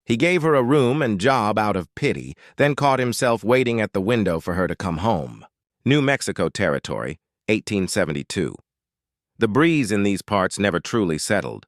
He gave her a room and job out of pity, then caught himself waiting at the window for her to come home. New Mexico Territory, 1872. The breeze in these parts never truly settled.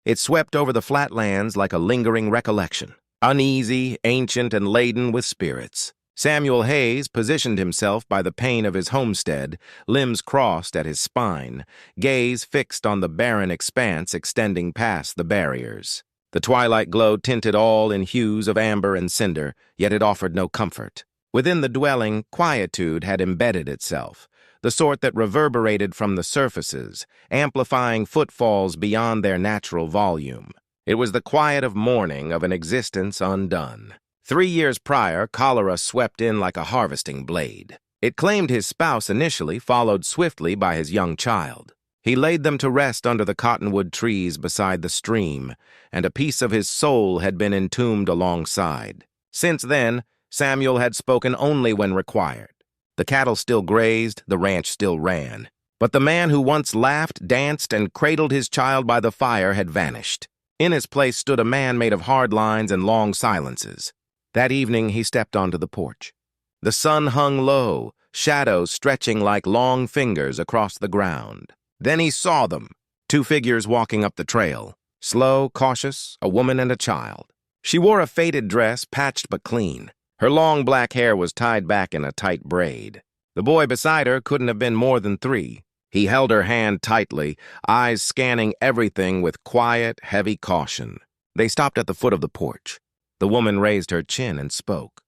It swept over the flatlands like a lingering recollection, uneasy, ancient, and laden with spirits. Samuel Hayes positioned himself by the pane of his homestead, limbs crossed at his spine, gaze fixed on the barren expanse extending past the barriers. The twilight glow tinted all in hues of amber and cinder, yet it offered no comfort. Within the dwelling, quietude had embedded itself, the sort that reverberated from the surfaces, amplifying footfalls beyond their natural volume. It was the quiet of mourning of an existence undone. 3 years prior, cholera swept in like a harvesting blade. It claimed his spouse initially, followed swiftly by his young child. He laid them to rest under the cottonwood trees beside the stream, and a piece of his soul had been entombed alongside. Since then, Samuel had spoken only when required. The cattle still grazed, the ranch still ran. But the man who once laughed, danced, and cradled his child by the fire had vanished. In his place stood a man made of hard lines and long silences. That evening he stepped onto the porch. The sun hung low, shadows stretching like long fingers across the ground. Then he saw them, 2 figures walking up the trail. Slow, cautious, a woman and a child. She wore a faded dress, patched but clean. Her long black hair was tied back in a tight braid. The boy beside her couldn't have been more than 3. He held her hand tightly, eyes scanning everything with quiet, heavy caution. They stopped at the foot of the porch. The woman raised her chin and spoke.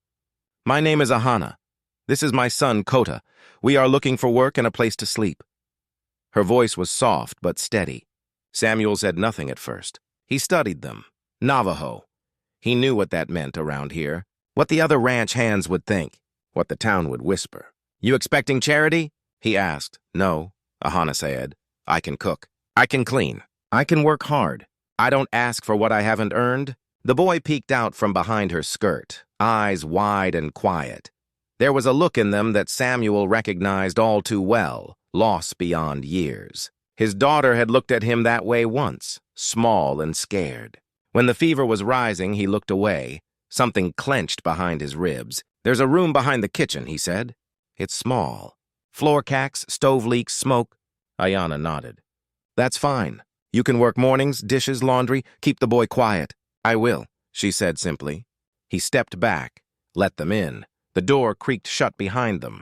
"My name is Ahana. This is my son, Kota. We are looking for work and a place to sleep." Her voice was soft but steady. Samuel said nothing at first. He studied them. Navajo. He knew what that meant around here, what the other ranch hands would think, what the town would whisper. "You expecting charity?" he asked. "No," Ahana said. "I can cook. I can clean. I can work hard. I don't ask for what I haven't earned." The boy peeked out from behind her skirt, eyes wide and quiet. There was a look in them that Samuel recognized all too well, loss beyond years. His daughter had looked at him that way once, small and scared. When the fever was rising, he looked away. Something clenched behind his ribs. "There's a room behind the kitchen," he said. "It's small. Floor cacks, stove leaks, smoke." Ayana nodded. "That's fine. You can work mornings, dishes, laundry, keep the boy quiet." "I will," she said simply. He stepped back, let them in. The door creaked shut behind them.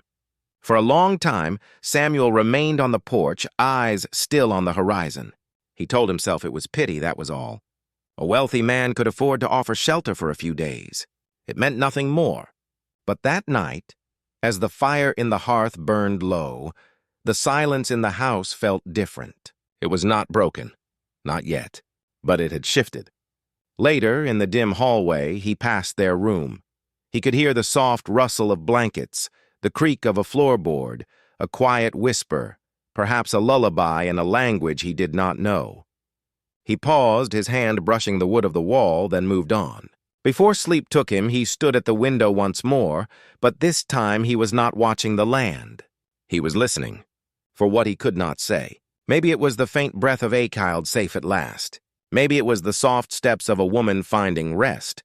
For a long time, Samuel remained on the porch, eyes still on the horizon. He told himself it was pity, that was all. A wealthy man could afford to offer shelter for a few days. It meant nothing more. But that night, as the fire in the hearth burned low, the silence in the house felt different. It was not broken. Not yet. But it had shifted. Later, in the dim hallway, he passed their room. He could hear the soft rustle of blankets, the creak of a floorboard, a quiet whisper, perhaps a lullaby in a language he did not know. He paused, his hand brushing the wood of the wall, then moved on. Before sleep took him, he stood at the window once more, but this time he was not watching the land. He was listening, for what he could not say. Maybe it was the faint breath of a child safe at last. Maybe it was the soft steps of a woman finding rest.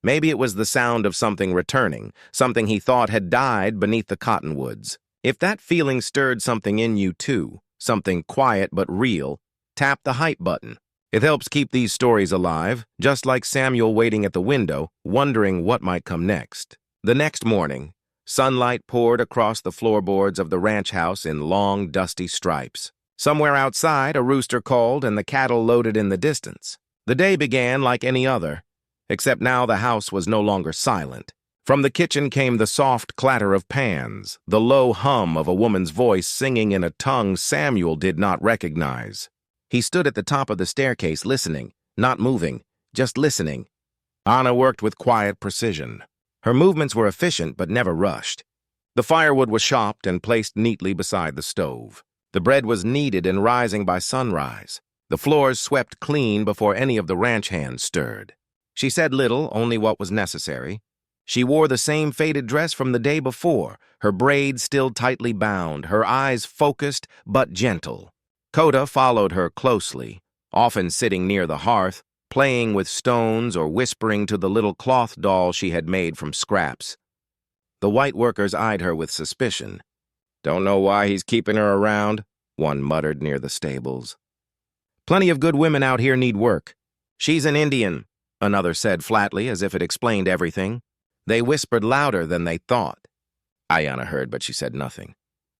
Maybe it was the sound of something returning, something he thought had died beneath the cottonwoods. If that feeling stirred something in you too, something quiet but real, tap the hype button. It helps keep these stories alive, just like Samuel waiting at the window, wondering what might come next. The next morning, sunlight poured across the floorboards of the ranch house in long, dusty stripes. Somewhere outside, a rooster called and the cattle loaded in the distance. The day began like any other, except now the house was no longer silent. From the kitchen came the soft clatter of pans, the low hum of a woman's voice singing in a tongue Samuel did not recognize. He stood at the top of the staircase listening, not moving, just listening. Anna worked with quiet precision. Her movements were efficient but never rushed. The firewood was chopped and placed neatly beside the stove. The bread was kneaded and rising by sunrise. The floors swept clean before any of the ranch hands stirred. She said little, only what was necessary. She wore the same faded dress from the day before, her braids still tightly bound, her eyes focused but gentle. Kota followed her closely, often sitting near the hearth, playing with stones or whispering to the little cloth doll she had made from scraps. The white workers eyed her with suspicion. "Don't know why he's keeping her around," one muttered near the stables. "Plenty of good women out here need work. She's an Indian," another said flatly, as if it explained everything. They whispered louder than they thought. Ayanna heard, but she said nothing.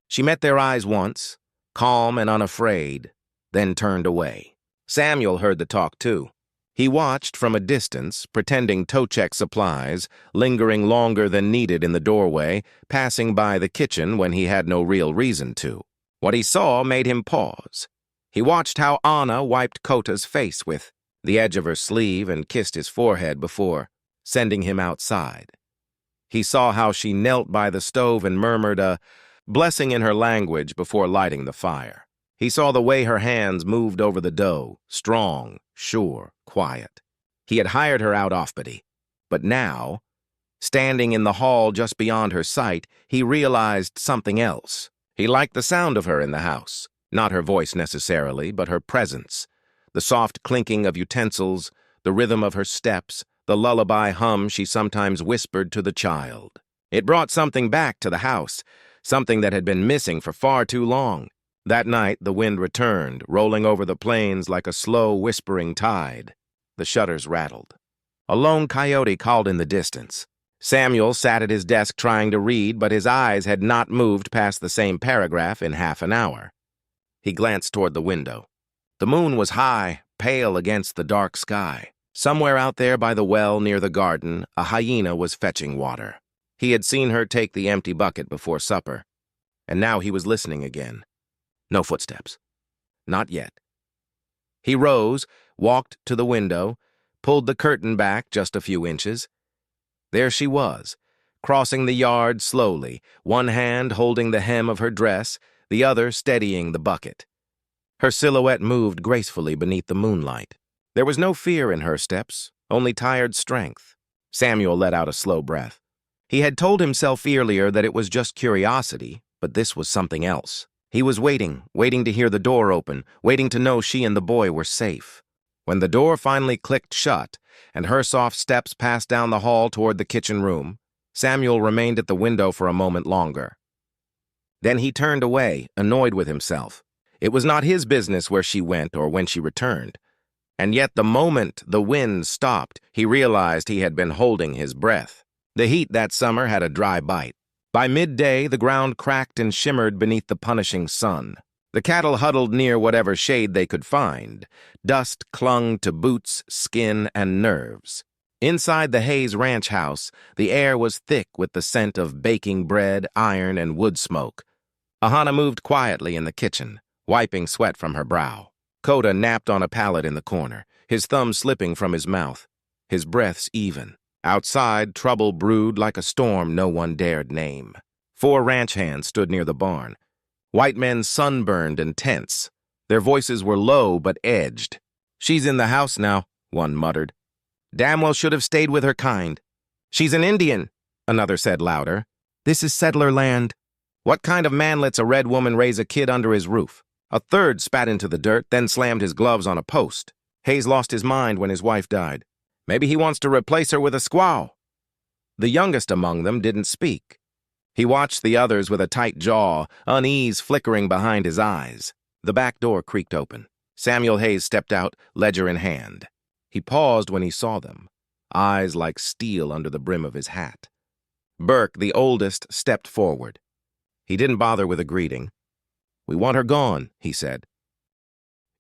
She met their eyes once, calm and unafraid, then turned away. Samuel heard the talk too. He watched from a distance, pretending to check supplies, lingering longer than needed in the doorway, passing by the kitchen when he had no real reason to. What he saw made him pause. He watched how Anna wiped Kota's face with the edge of her sleeve and kissed his forehead before sending him outside. He saw how she knelt by the stove and murmured a blessing in her language before lighting the fire. He saw the way her hands moved over the dough, strong, sure, quiet. He had hired her out offbody, but now, standing in the hall just beyond her sight, he realized something else. He liked the sound of her in the house, not her voice necessarily, but her presence, the soft clinking of utensils, the rhythm of her steps, the lullaby hum she sometimes whispered to the child. It brought something back to the house, something that had been missing for far too long. That night, the wind returned, rolling over the plains like a slow, whispering tide. The shutters rattled. A lone coyote called in the distance. Samuel sat at his desk trying to read, but his eyes had not moved past the same paragraph in half an hour. He glanced toward the window. The moon was high, pale against the dark sky. Somewhere out there by the well near the garden, a hyena was fetching water. He had seen her take the empty bucket before supper, and now he was listening again. No footsteps. Not yet. He rose, walked to the window, pulled the curtain back just a few inches. There she was, crossing the yard slowly, one hand holding the hem of her dress, the other steadying the bucket. Her silhouette moved gracefully beneath the moonlight. There was no fear in her steps, only tired strength. Samuel let out a slow breath. He had told himself earlier that it was just curiosity, but this was something else. He was waiting to hear the door open, waiting to know she and the boy were safe. When the door finally clicked shut, and her soft steps passed down the hall toward the kitchen room, Samuel remained at the window for a moment longer. Then he turned away, annoyed with himself. It was not his business where she went or when she returned. And yet the moment the wind stopped, he realized he had been holding his breath. The heat that summer had a dry bite. By midday, the ground cracked and shimmered beneath the punishing sun. The cattle huddled near whatever shade they could find. Dust clung to boots, skin, and nerves. Inside the Hayes ranch house, the air was thick with the scent of baking bread, iron, and wood smoke. Ahana moved quietly in the kitchen, wiping sweat from her brow. Kota napped on a pallet in the corner, his thumb slipping from his mouth, his breaths even. Outside, trouble brewed like a storm no one dared name. 4 ranch hands stood near the barn, white men sunburned and tense. Their voices were low but edged. "She's in the house now," one muttered. "Damn well should have stayed with her kind." "She's an Indian," another said louder. "This is settler land. What kind of man lets a red woman raise a kid under his roof?" A third spat into the dirt, then slammed his gloves on a post. Hayes lost his mind when his wife died. Maybe he wants to replace her with a squaw. The youngest among them didn't speak. He watched the others with a tight jaw, unease flickering behind his eyes. The back door creaked open. Samuel Hayes stepped out, ledger in hand. He paused when he saw them, eyes like steel under the brim of his hat. Burke, the oldest, stepped forward. He didn't bother with a greeting. "We want her gone," he said.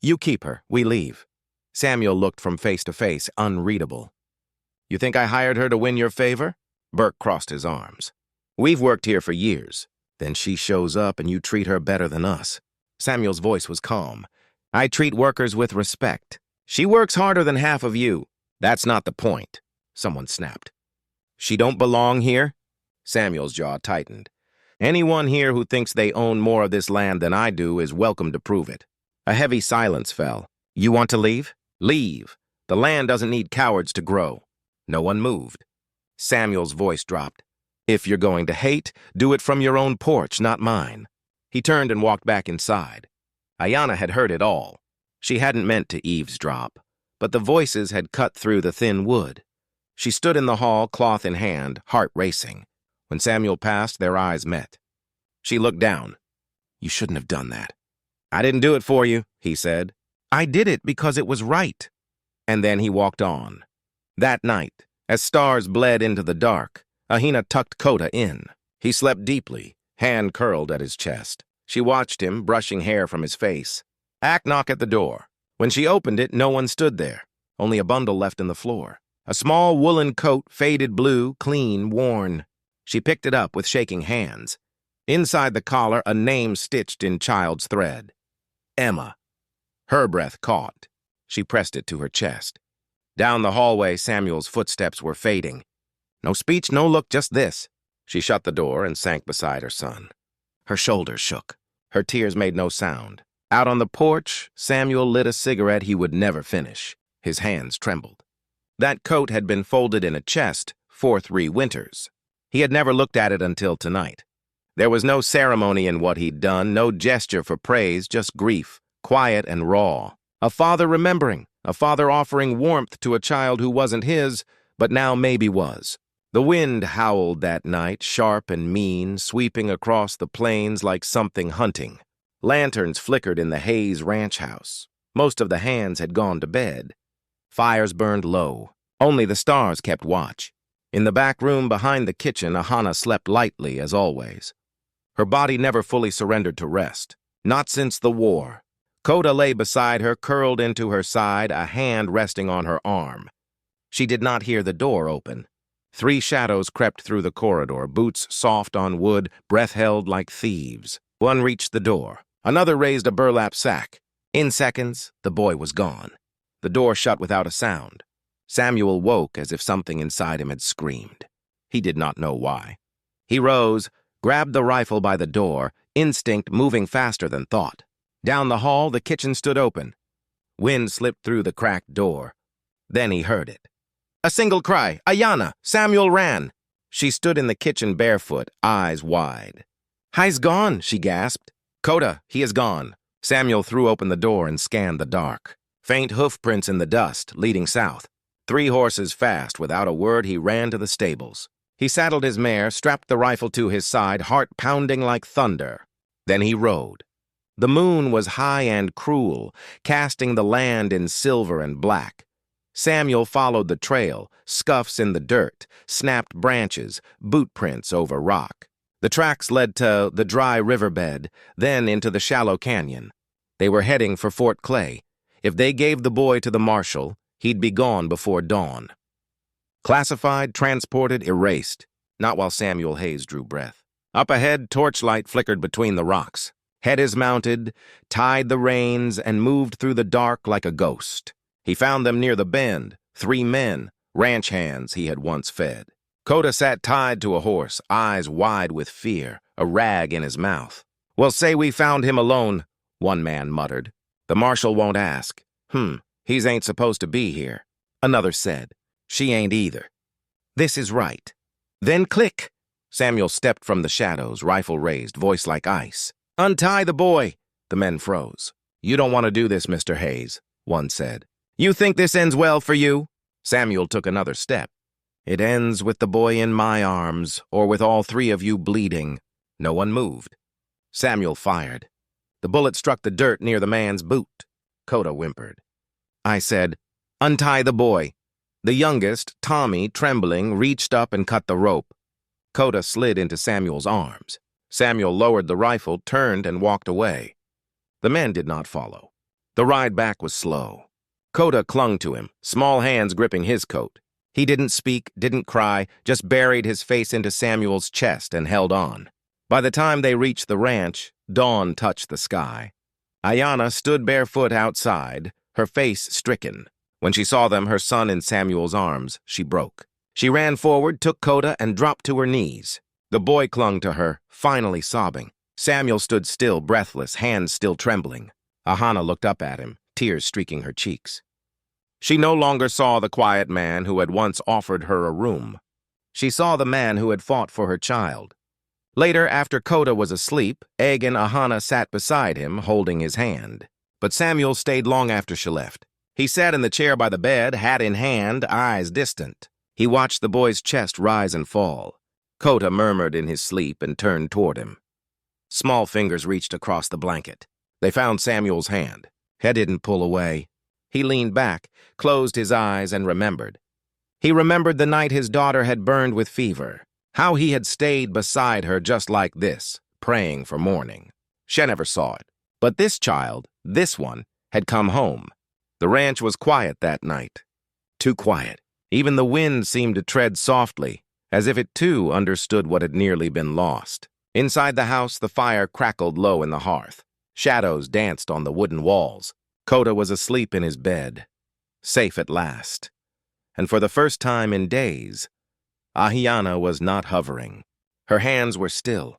"You keep her. We leave." Samuel looked from face to face, unreadable. "You think I hired her to win your favor?" Burke crossed his arms. "We've worked here for years. Then she shows up and you treat her better than us." Samuel's voice was calm. "I treat workers with respect. She works harder than half of you. That's not the point." Someone snapped. "She don't belong here?" Samuel's jaw tightened. "Anyone here who thinks they own more of this land than I do is welcome to prove it." A heavy silence fell. "You want to leave? Leave. The land doesn't need cowards to grow." No one moved. Samuel's voice dropped. "If you're going to hate, do it from your own porch, not mine." He turned and walked back inside. Ayanna had heard it all. She hadn't meant to eavesdrop. but the voices had cut through the thin wood. She stood in the hall, cloth in hand, heart racing. When Samuel passed, their eyes met. She looked down. "You shouldn't have done that." "I didn't do it for you," he said. "I did it because it was right." And then he walked on. That night, as stars bled into the dark, Ahina tucked Kota in. He slept deeply, hand curled at his chest. She watched him, brushing hair from his face. Knock at the door. When she opened it, no one stood there, only a bundle left in the floor. A small woolen coat, faded blue, clean, worn. She picked it up with shaking hands. Inside the collar, a name stitched in child's thread. Emma. Her breath caught. She pressed it to her chest. Down the hallway, Samuel's footsteps were fading. No speech, no look, just this. She shut the door and sank beside her son. Her shoulders shook. Her tears made no sound. Out on the porch, Samuel lit a cigarette he would never finish. His hands trembled. That coat had been folded in a chest for 3 winters. He had never looked at it until tonight. There was no ceremony in what he'd done, no gesture for praise, just grief, quiet and raw. A father remembering, a father offering warmth to a child who wasn't his, but now maybe was. The wind howled that night, sharp and mean, sweeping across the plains like something hunting. Lanterns flickered in the Hayes ranch house. Most of the hands had gone to bed. Fires burned low. Only the stars kept watch. In the back room behind the kitchen, Ahana slept lightly as always. Her body never fully surrendered to rest. Not since the war. Kota lay beside her, curled into her side, a hand resting on her arm. She did not hear the door open. 3 shadows crept through the corridor, boots soft on wood, breath held like thieves. One reached the door. Another raised a burlap sack. In seconds, the boy was gone. The door shut without a sound. Samuel woke as if something inside him had screamed. He did not know why. He rose, grabbed the rifle by the door, instinct moving faster than thought. Down the hall, the kitchen stood open. Wind slipped through the cracked door. Then he heard it. A single cry, "Ayana!" Samuel ran. She stood in the kitchen barefoot, eyes wide. "He's gone," she gasped. "Kota, he is gone." Samuel threw open the door and scanned the dark. Faint hoof prints in the dust, leading south. 3 horses fast. Without a word, he ran to the stables. He saddled his mare, strapped the rifle to his side, heart pounding like thunder. Then he rode. The moon was high and cruel, casting the land in silver and black. Samuel followed the trail, scuffs in the dirt, snapped branches, boot prints over rock. The tracks led to the dry riverbed, then into the shallow canyon. They were heading for Fort Clay. If they gave the boy to the marshal, he'd be gone before dawn. Classified, transported, erased. Not while Samuel Hayes drew breath. Up ahead, torchlight flickered between the rocks. Head is mounted, tied the reins, and moved through the dark like a ghost. He found them near the bend, 3 men, ranch hands he had once fed. Kota sat tied to a horse, eyes wide with fear, a rag in his mouth. "Well, say we found him alone," one man muttered. "The marshal won't ask." He's ain't supposed to be here." Another said. "She ain't either." "This is right." Then click! Samuel stepped from the shadows, rifle raised, voice like ice. "Untie the boy!" The men froze. "You don't want to do this, Mr. Hayes," one said. "You think this ends well for you?" Samuel took another step. "It ends with the boy in my arms, or with all 3 of you bleeding." No one moved. Samuel fired. The bullet struck the dirt near the man's boot. Kota whimpered. I said, "Untie the boy." The youngest, Tommy, trembling, reached up and cut the rope. Kota slid into Samuel's arms. Samuel lowered the rifle, turned, and walked away. The men did not follow. The ride back was slow. Kota clung to him, small hands gripping his coat. He didn't speak, didn't cry, just buried his face into Samuel's chest and held on. By the time they reached the ranch, dawn touched the sky. Ayana stood barefoot outside, her face stricken. When she saw them, her son in Samuel's arms, she broke. She ran forward, took Kota, and dropped to her knees. The boy clung to her, finally sobbing. Samuel stood still, breathless, hands still trembling. Ahana looked up at him, tears streaking her cheeks. She no longer saw the quiet man who had once offered her a room. She saw the man who had fought for her child. Later, after Kota was asleep, Egg and Ahana sat beside him, holding his hand. But Samuel stayed long after she left. He sat in the chair by the bed, hat in hand, eyes distant. He watched the boy's chest rise and fall. Kota murmured in his sleep and turned toward him. Small fingers reached across the blanket. They found Samuel's hand. Head didn't pull away. He leaned back, closed his eyes, and remembered. He remembered the night his daughter had burned with fever, how he had stayed beside her just like this, praying for morning. She never saw it. But this child, this one, had come home. The ranch was quiet that night. Too quiet. Even the wind seemed to tread softly, as if it too understood what had nearly been lost. Inside the house, the fire crackled low in the hearth. Shadows danced on the wooden walls. Kota was asleep in his bed, safe at last. And for the first time in days, Ahiana was not hovering. Her hands were still,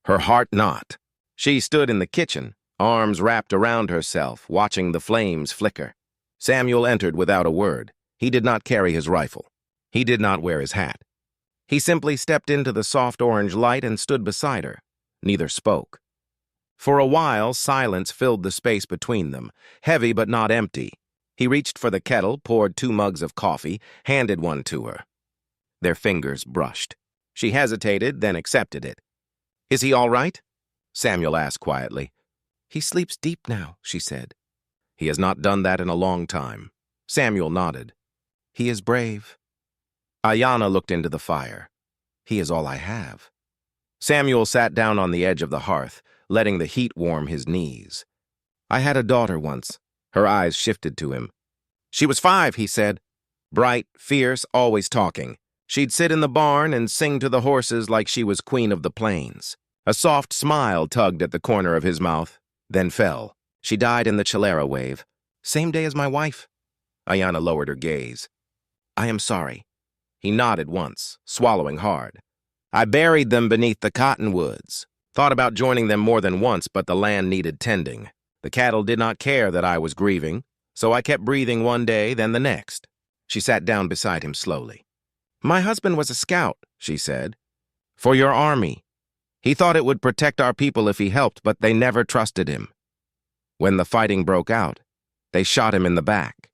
her heart not. She stood in the kitchen, arms wrapped around herself, watching the flames flicker. Samuel entered without a word. He did not carry his rifle. He did not wear his hat. He simply stepped into the soft orange light and stood beside her. Neither spoke. For a while, silence filled the space between them, heavy but not empty. He reached for the kettle, poured 2 mugs of coffee, handed one to her. Their fingers brushed. She hesitated, then accepted it. "Is he all right?" Samuel asked quietly. "He sleeps deep now," she said. "He has not done that in a long time." Samuel nodded. "He is brave." Ayana looked into the fire. "He is all I have." Samuel sat down on the edge of the hearth, letting the heat warm his knees. "I had a daughter once." Her eyes shifted to him. "She was 5, he said. Bright, fierce, always talking. She'd sit in the barn and sing to the horses like she was queen of the plains." A soft smile tugged at the corner of his mouth, then fell. "She died in the Cholera wave. Same day as my wife." Ayana lowered her gaze. "I am sorry." He nodded once, swallowing hard. "I buried them beneath the cottonwoods. Thought about joining them more than once, but the land needed tending. The cattle did not care that I was grieving, so I kept breathing one day, then the next." She sat down beside him slowly. "My husband was a scout," she said. "For your army. He thought it would protect our people if he helped, but they never trusted him. When the fighting broke out, they shot him in the back."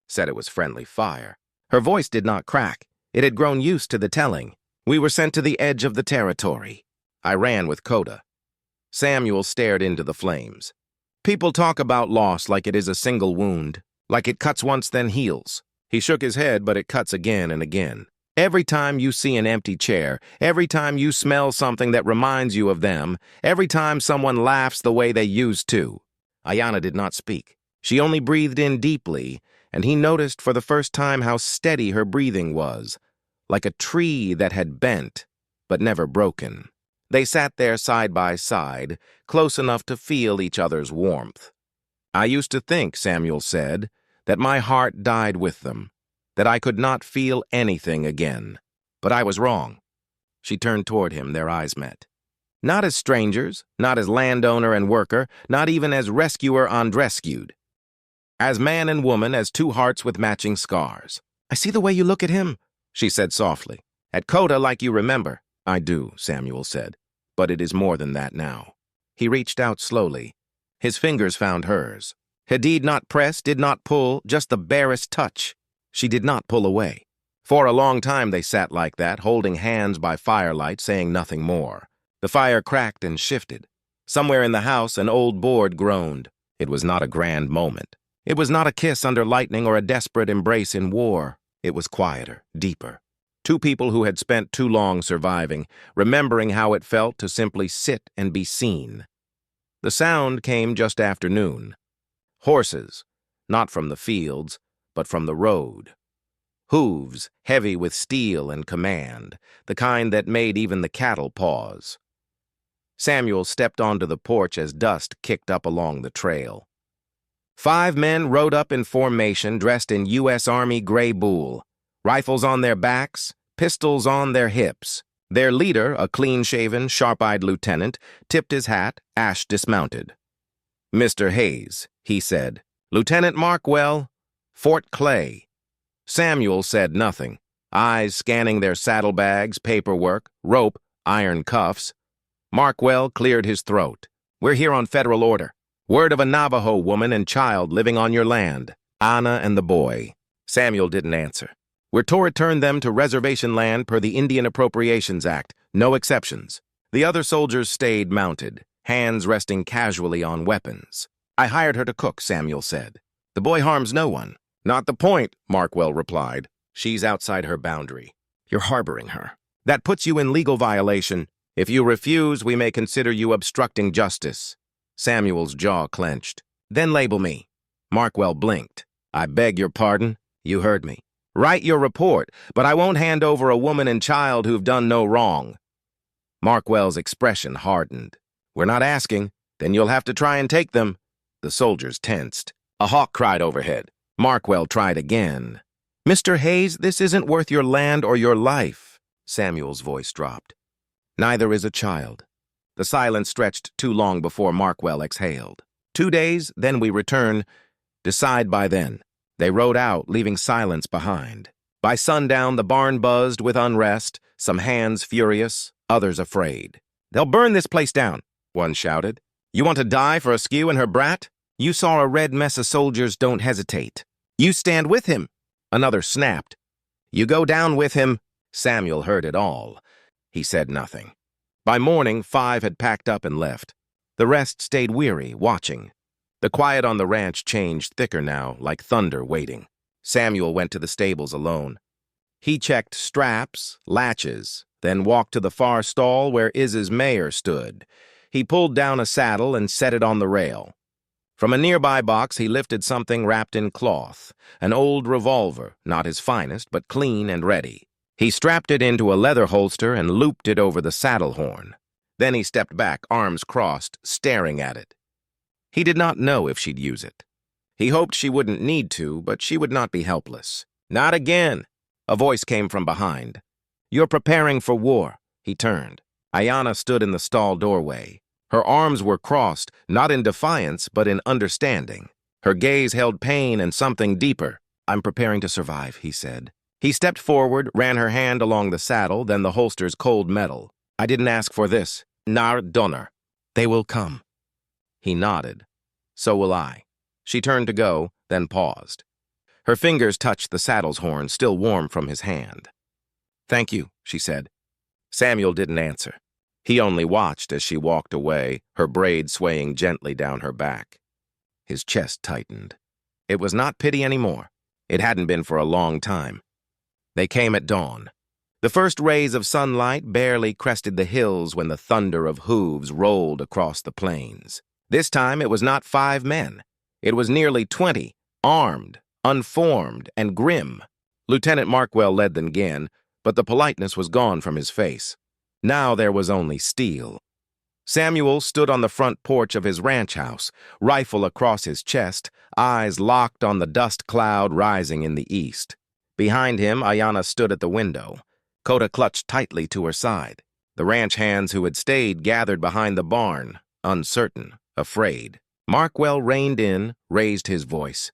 Said it was friendly fire. Her voice did not crack. It had grown used to the telling. "We were sent to the edge of the territory. I ran with Kota." Samuel stared into the flames. "People talk about loss like it is a single wound, like it cuts once then heals." He shook his head, but it cuts again and again. Every time you see an empty chair, every time you smell something that reminds you of them, every time someone laughs the way they used to. Ayana did not speak. She only breathed in deeply, and he noticed for the first time how steady her breathing was, like a tree that had bent, but never broken. They sat there side by side, close enough to feel each other's warmth. "I used to think," Samuel said, "that my heart died with them, that I could not feel anything again. But I was wrong." She turned toward him, their eyes met. Not as strangers, not as landowner and worker, not even as rescuer and rescued. As man and woman, as 2 hearts with matching scars. "I see the way you look at him," she said softly. "At Kota, like you remember." "I do," Samuel said, "but it is more than that now." He reached out slowly. His fingers found hers. Hadid not press, did not pull, just the barest touch. She did not pull away. For a long time they sat like that, holding hands by firelight, saying nothing more. The fire cracked and shifted. Somewhere in the house, an old board groaned. It was not a grand moment. It was not a kiss under lightning or a desperate embrace in war. It was quieter, deeper. 2 people who had spent too long surviving, remembering how it felt to simply sit and be seen. The sound came just after noon. Horses, not from the fields, but from the road. Hooves, heavy with steel and command, the kind that made even the cattle pause. Samuel stepped onto the porch as dust kicked up along the trail. 5 men rode up in formation, dressed in U.S. Army gray buhl, rifles on their backs, pistols on their hips. Their leader, a clean-shaven, sharp-eyed lieutenant, tipped his hat, Ash dismounted. "Mr. Hayes," he said. "Lieutenant Markwell, Fort Clay." Samuel said nothing, eyes scanning their saddlebags, paperwork, rope, iron cuffs. Markwell cleared his throat. "We're here on federal order. Word of a Navajo woman and child living on your land." Anna and the boy. Samuel didn't answer. We're to return them to reservation land per the Indian Appropriations Act, no exceptions. The other soldiers stayed mounted, hands resting casually on weapons. I hired her to cook, Samuel said. The boy harms no one. Not the point, Markwell replied. She's outside her boundary. You're harboring her. That puts you in legal violation. If you refuse, we may consider you obstructing justice. Samuel's jaw clenched. Then label me. Markwell blinked. I beg your pardon? You heard me. Write your report, but I won't hand over a woman and child who've done no wrong. Markwell's expression hardened. We're not asking. Then you'll have to try and take them. The soldiers tensed. A hawk cried overhead. Markwell tried again. Mr. Hayes, this isn't worth your land or your life. Samuel's voice dropped. Neither is a child. The silence stretched too long before Markwell exhaled. 2 days, then we return. Decide by then. They rode out, leaving silence behind. By sundown, the barn buzzed with unrest, some hands furious, others afraid. They'll burn this place down, one shouted. You want to die for Askew and her brat? You saw a red mess of soldiers, don't hesitate. You stand with him, another snapped. You go down with him. Samuel heard it all. He said nothing. By morning, 5 had packed up and left. The rest stayed weary, watching. The quiet on the ranch changed thicker now, like thunder waiting. Samuel went to the stables alone. He checked straps, latches, then walked to the far stall where Iz's mare stood. He pulled down a saddle and set it on the rail. From a nearby box, he lifted something wrapped in cloth, an old revolver, not his finest, but clean and ready. He strapped it into a leather holster and looped it over the saddle horn. Then he stepped back, arms crossed, staring at it. He did not know if she'd use it. He hoped she wouldn't need to, but she would not be helpless. Not again. A voice came from behind. You're preparing for war. He turned. Ayanna stood in the stall doorway. Her arms were crossed, not in defiance, but in understanding. Her gaze held pain and something deeper. I'm preparing to survive, he said. He stepped forward, ran her hand along the saddle, then the holster's cold metal. I didn't ask for this. Nar donner. They will come. He nodded. So will I. She turned to go, then paused. Her fingers touched the saddle's horn, still warm from his hand. Thank you, she said. Samuel didn't answer. He only watched as she walked away, her braid swaying gently down her back. His chest tightened. It was not pity anymore. It hadn't been for a long time. They came at dawn. The first rays of sunlight barely crested the hills when the thunder of hooves rolled across the plains. This time it was not 5 men. It was nearly 20, armed, unformed, and grim. Lieutenant Markwell led them again, but the politeness was gone from his face. Now there was only steel. Samuel stood on the front porch of his ranch house, rifle across his chest, eyes locked on the dust cloud rising in the east. Behind him, Ayanna stood at the window. Coda clutched tightly to her side. The ranch hands who had stayed gathered behind the barn, uncertain, afraid. Markwell reined in, raised his voice.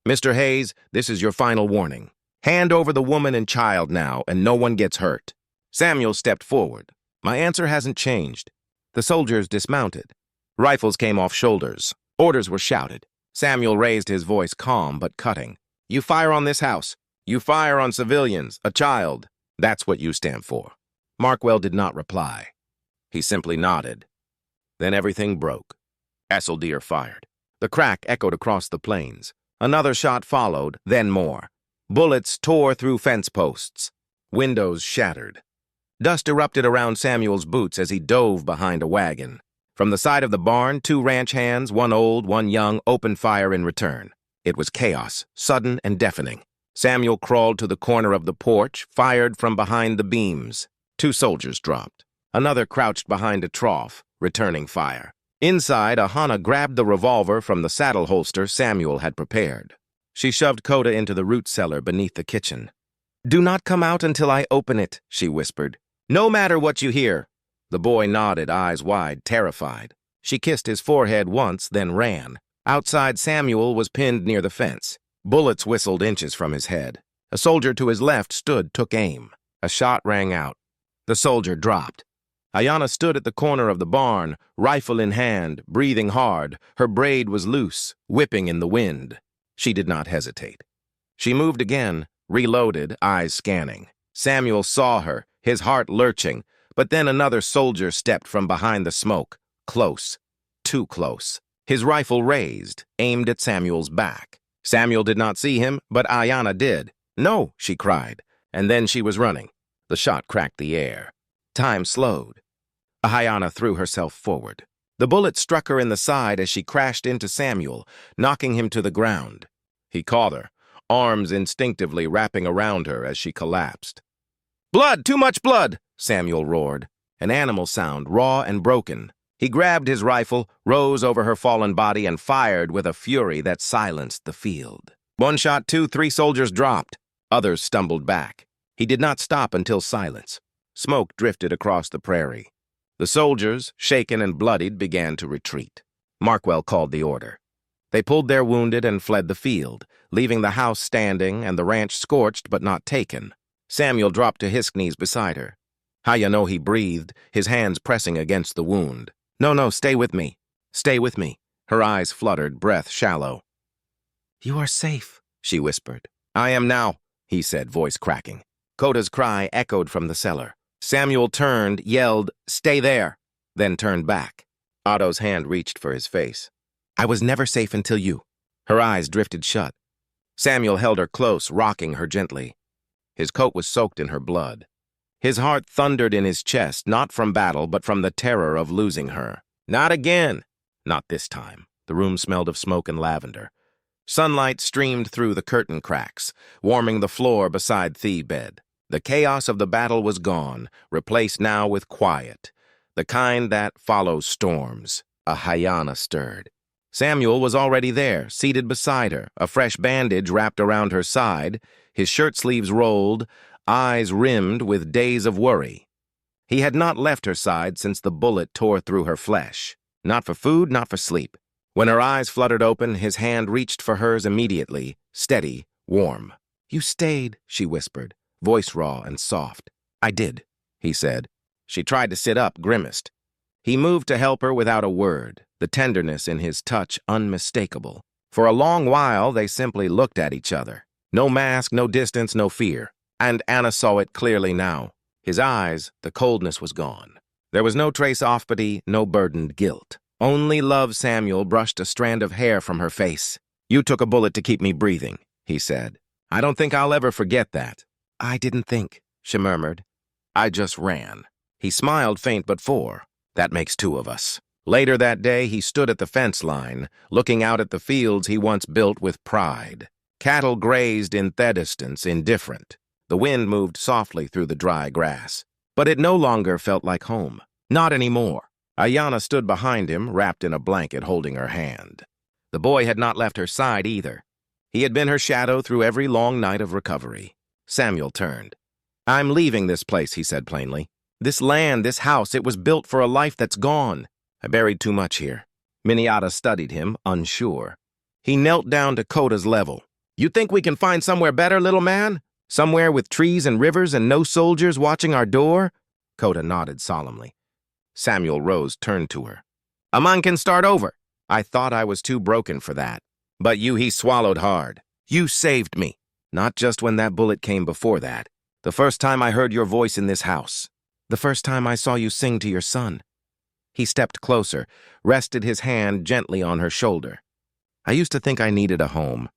Mr. Hayes, this is your final warning. Hand over the woman and child now, and no one gets hurt. Samuel stepped forward. My answer hasn't changed. The soldiers dismounted. Rifles came off shoulders. Orders were shouted. Samuel raised his voice calm but cutting. You fire on this house. You fire on civilians, a child. That's what you stand for. Markwell did not reply. He simply nodded. Then everything broke. Esseldeer fired. The crack echoed across the plains. Another shot followed, then more. Bullets tore through fence posts. Windows shattered. Dust erupted around Samuel's boots as he dove behind a wagon. From the side of the barn, 2 ranch hands, one old, one young, opened fire in return. It was chaos, sudden and deafening. Samuel crawled to the corner of the porch, fired from behind the beams. 2 soldiers dropped. Another crouched behind a trough, returning fire. Inside, Ayanna grabbed the revolver from the saddle holster Samuel had prepared. She shoved Coda into the root cellar beneath the kitchen. Do not come out until I open it, she whispered. No matter what you hear. The boy nodded, eyes wide, terrified. She kissed his forehead once, then ran. Outside, Samuel was pinned near the fence. Bullets whistled inches from his head. A soldier to his left took aim. A shot rang out. The soldier dropped. Ayanna stood at the corner of the barn, rifle in hand, breathing hard. Her braid was loose, whipping in the wind. She did not hesitate. She moved again, reloaded, eyes scanning. Samuel saw her, his heart lurching, but then another soldier stepped from behind the smoke, close, too close. His rifle raised, aimed at Samuel's back. Samuel did not see him, but Ayanna did. "No," she cried, and then she was running. The shot cracked the air. Time slowed. Ayanna threw herself forward. The bullet struck her in the side as she crashed into Samuel, knocking him to the ground. He caught her, arms instinctively wrapping around her as she collapsed. "Blood! Too much blood!" Samuel roared. An animal sound, raw and broken. He grabbed his rifle, rose over her fallen body, and fired with a fury that silenced the field. One shot, two, three soldiers dropped. Others stumbled back. He did not stop until silence. Smoke drifted across the prairie. The soldiers, shaken and bloodied, began to retreat. Markwell called the order. They pulled their wounded and fled the field, leaving the house standing and the ranch scorched but not taken. Samuel dropped to his knees beside her. He breathed, his hands pressing against the wound. No, stay with me. Stay with me." Her eyes fluttered, breath shallow. "You are safe," she whispered. "I am now," he said, voice cracking. Coda's cry echoed from the cellar. Samuel turned, yelled, "Stay there," then turned back. Otto's hand reached for his face. "I was never safe until you." Her eyes drifted shut. Samuel held her close, rocking her gently. His coat was soaked in her blood. His heart thundered in his chest, not from battle, but from the terror of losing her. Not again. Not this time. The room smelled of smoke and lavender. Sunlight streamed through the curtain cracks, warming the floor beside Thee's bed. The chaos of the battle was gone, replaced now with quiet, the kind that follows storms. Ayanna stirred. Samuel was already there, seated beside her, a fresh bandage wrapped around her side, his shirt sleeves rolled, eyes rimmed with days of worry. He had not left her side since the bullet tore through her flesh. Not for food, not for sleep. When her eyes fluttered open, his hand reached for hers immediately, steady, warm. "You stayed," she whispered, voice raw and soft. "I did," he said. She tried to sit up, grimaced. He moved to help her without a word, the tenderness in his touch unmistakable. For a long while, they simply looked at each other. No mask, no distance, no fear. And Anna saw it clearly now. His eyes, the coldness was gone. There was no trace of pity, no burdened guilt. Only love. Samuel brushed a strand of hair from her face. "You took a bullet to keep me breathing," he said. "I don't think I'll ever forget that." "I didn't think," she murmured. "I just ran." He smiled, faint but full. "That makes two of us." Later that day, he stood at the fence line, looking out at the fields he once built with pride. Cattle grazed in the distance, indifferent. The wind moved softly through the dry grass. But it no longer felt like home. Not anymore. Ayanna stood behind him, wrapped in a blanket, holding her hand. The boy had not left her side either. He had been her shadow through every long night of recovery. Samuel turned. "I'm leaving this place," he said plainly. "This land, this house, it was built for a life that's gone. I buried too much here." Miniata studied him, unsure. He knelt down to Coda's level. "You think we can find somewhere better, little man? Somewhere with trees and rivers and no soldiers watching our door?" Coda nodded solemnly. Samuel rose, turned to her. "A man can start over." "I thought I was too broken for that. But you," he swallowed hard. "You saved me. Not just when that bullet came before that. The first time I heard your voice in this house. The first time I saw you sing to your son." He stepped closer, rested his hand gently on her shoulder. "I used to think I needed a home.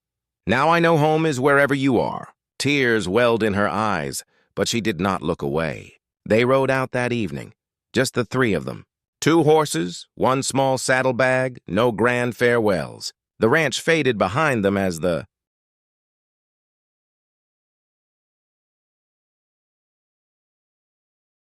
Now I know home is wherever you are." Tears welled in her eyes, but she did not look away. They rode out that evening, just the three of them. 2 horses, 1 small saddlebag, no grand farewells. The ranch faded behind them as the